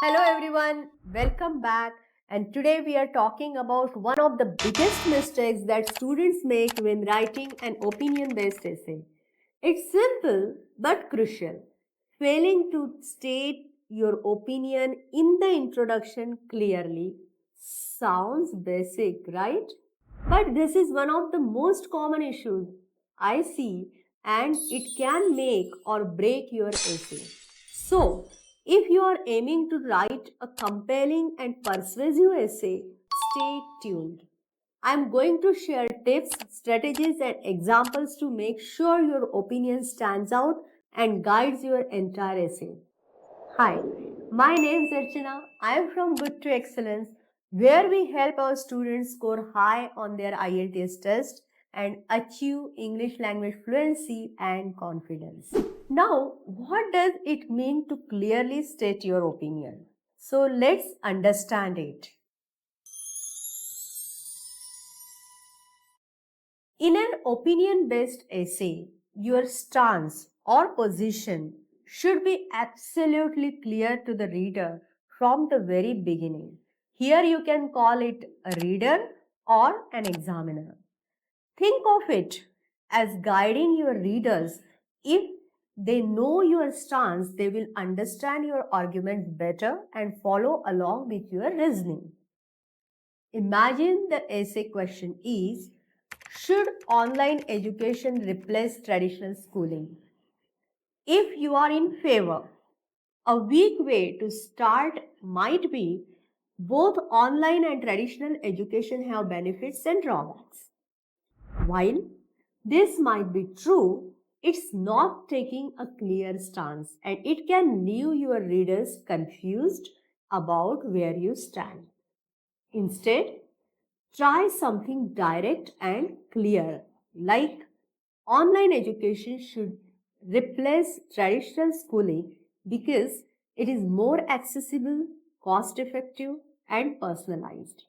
Hello everyone, welcome back. And today we are talking about one of the biggest mistakes that students make when writing an opinion based essay. It's simple but crucial. Failing to state your opinion in the introduction clearly sounds basic, right? But this is one of the most common issues I see, and it can make or break your essay. So, if you are aiming to write a compelling and persuasive essay, stay tuned. I am going to share tips, strategies, and examples to make sure your opinion stands out and guides your entire essay. Hi, my name is Archana. I am from Good to Excellence, where we help our students score high on their IELTS test and achieve English language fluency and confidence. Now, what does it mean to clearly state your opinion? So, let's understand it. In an opinion based essay, your stance or position should be absolutely clear to the reader from the very beginning. Here you can call it a reader or an examiner. Think of it as guiding your readers. If they know your stance, they will understand your argument better and follow along with your reasoning. Imagine the essay question is, should online education replace traditional schooling? If you are in favor, a weak way to start might be both online and traditional education have benefits and drawbacks. While this might be true, it's not taking a clear stance and it can leave your readers confused about where you stand. Instead, try something direct and clear, like online education should replace traditional schooling because it is more accessible, cost effective, and personalized.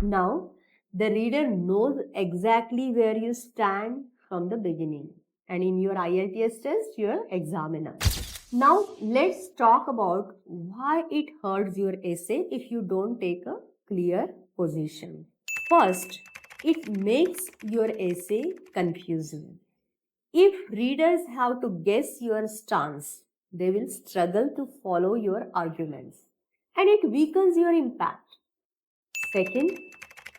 Now, the reader knows exactly where you stand from the beginning, and in your IELTS test, your examiner. Now, let's talk about why it hurts your essay if you don't take a clear position. First, it makes your essay confusing. If readers have to guess your stance, they will struggle to follow your arguments and it weakens your impact. Second,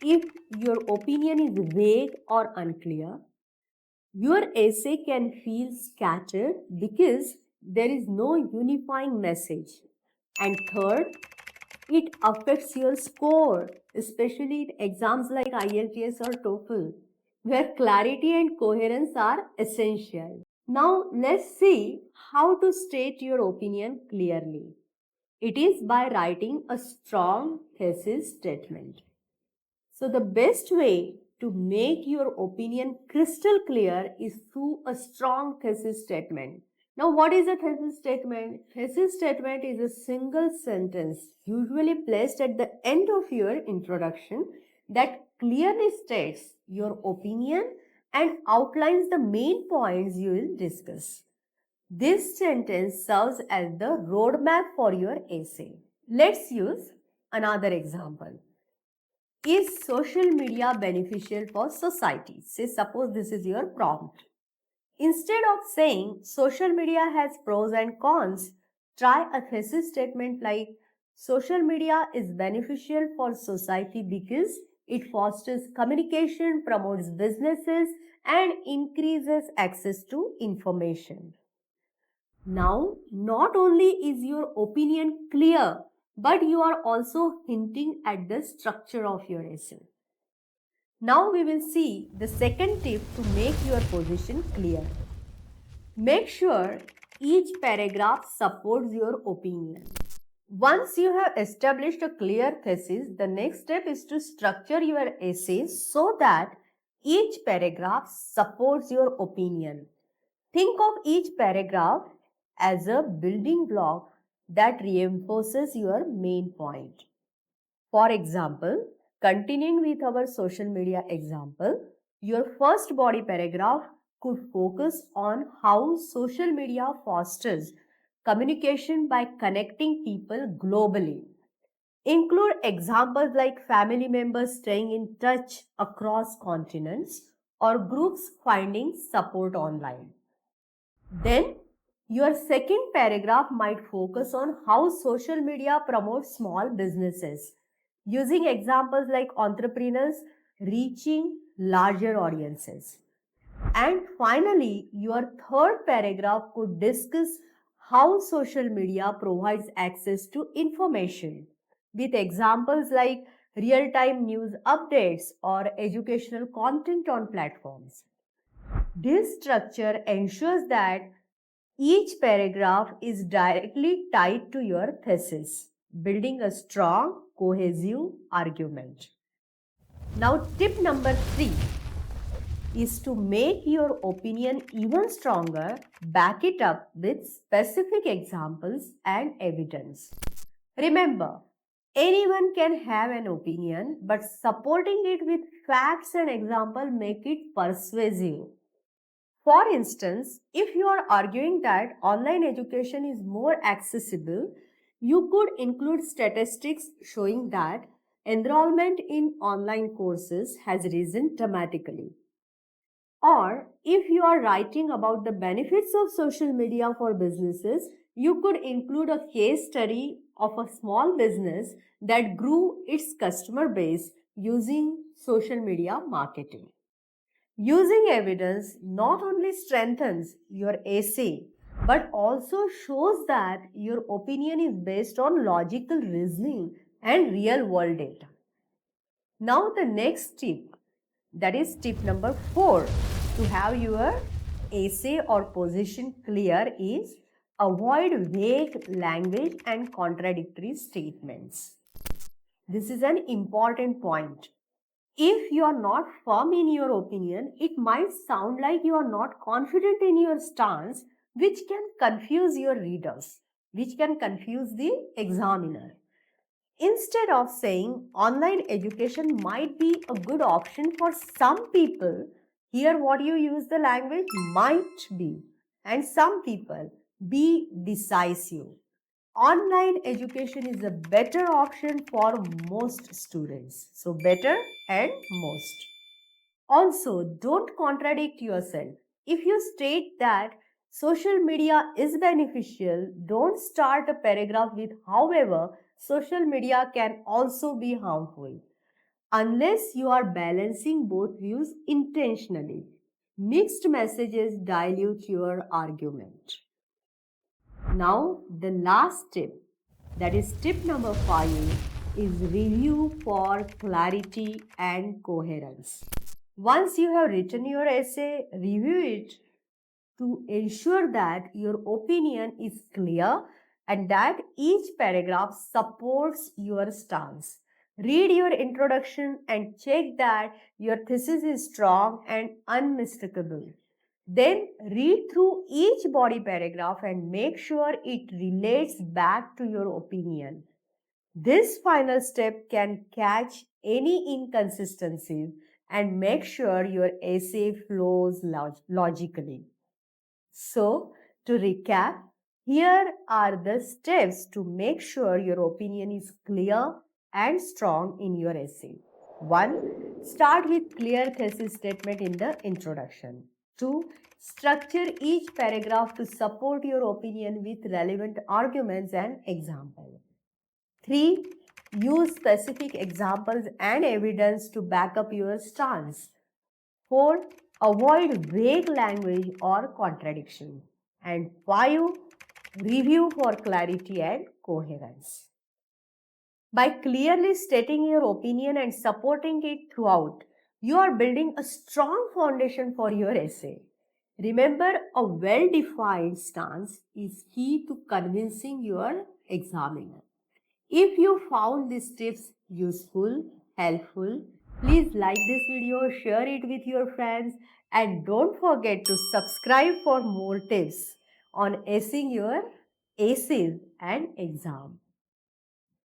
if your opinion is vague or unclear, your essay can feel scattered because there is no unifying message. And third, it affects your score, especially in exams like IELTS or TOEFL, where clarity and coherence are essential. Now, let's see how to state your opinion clearly. It is by writing a strong thesis statement. So, the best way to make your opinion crystal clear is through a strong thesis statement. Now, what is a thesis statement? Thesis statement is a single sentence, usually placed at the end of your introduction, that clearly states your opinion and outlines the main points you will discuss. This sentence serves as the roadmap for your essay. Let's use another example. Is social media beneficial for society? Say, suppose this is your prompt. Instead of saying social media has pros and cons, try a thesis statement like social media is beneficial for society because it fosters communication, promotes businesses, and increases access to information. Now, not only is your opinion clear, but you are also hinting at the structure of your essay. Now we will see the second tip to make your position clear. Make sure each paragraph supports your opinion. Once you have established a clear thesis, the next step is to structure your essay so that each paragraph supports your opinion. Think of each paragraph as a building block that reinforces your main point. For example, continuing with our social media example, your first body paragraph could focus on how social media fosters communication by connecting people globally. Include examples like family members staying in touch across continents or groups finding support online. Then, your second paragraph might focus on how social media promotes small businesses, using examples like entrepreneurs reaching larger audiences. And finally, your third paragraph could discuss how social media provides access to information with examples like real time news updates or educational content on platforms. This structure ensures that each paragraph is directly tied to your thesis, building a strong, cohesive argument. Now, tip number 3 is to make your opinion even stronger, back it up with specific examples and evidence. Remember, anyone can have an opinion, but supporting it with facts and examples make it persuasive. For instance, if you are arguing that online education is more accessible, you could include statistics showing that enrollment in online courses has risen dramatically. Or if you are writing about the benefits of social media for businesses, you could include a case study of a small business that grew its customer base using social media marketing. Using evidence not only strengthens your essay but also shows that your opinion is based on logical reasoning and real world data. Now, the next tip, that is tip number 4, to have your essay or position clear is avoid vague language and contradictory statements. This is an important point. If you are not firm in your opinion, it might sound like you are not confident in your stance, which can confuse your readers, which can confuse the examiner. Instead of saying online education might be a good option for some people, here what you use the language might be, and some people, be decisive. Online education is a better option for most students. So, better and most. Also, don't contradict yourself. If you state that social media is beneficial, don't start a paragraph with however, social media can also be harmful. Unless you are balancing both views intentionally. Mixed messages dilute your argument. Now, the last tip, that is tip number 5, is review for clarity and coherence. Once you have written your essay, review it to ensure that your opinion is clear and that each paragraph supports your stance. Read your introduction and check that your thesis is strong and unmistakable. Then read through each body paragraph and make sure it relates back to your opinion. This final step can catch any inconsistencies and make sure your essay flows logically. So, to recap, here are the steps to make sure your opinion is clear and strong in your essay. 1. Start with clear thesis statement in the introduction. 2. Structure each paragraph to support your opinion with relevant arguments and examples. 3. Use specific examples and evidence to back up your stance. 4. Avoid vague language or contradiction. And 5. Review for clarity and coherence. By clearly stating your opinion and supporting it throughout, you are building a strong foundation for your essay. Remember, a well defined stance is key to convincing your examiner. If you found these tips useful, helpful, please like this video, share it with your friends, and don't forget to subscribe for more tips on acing your essays and exam.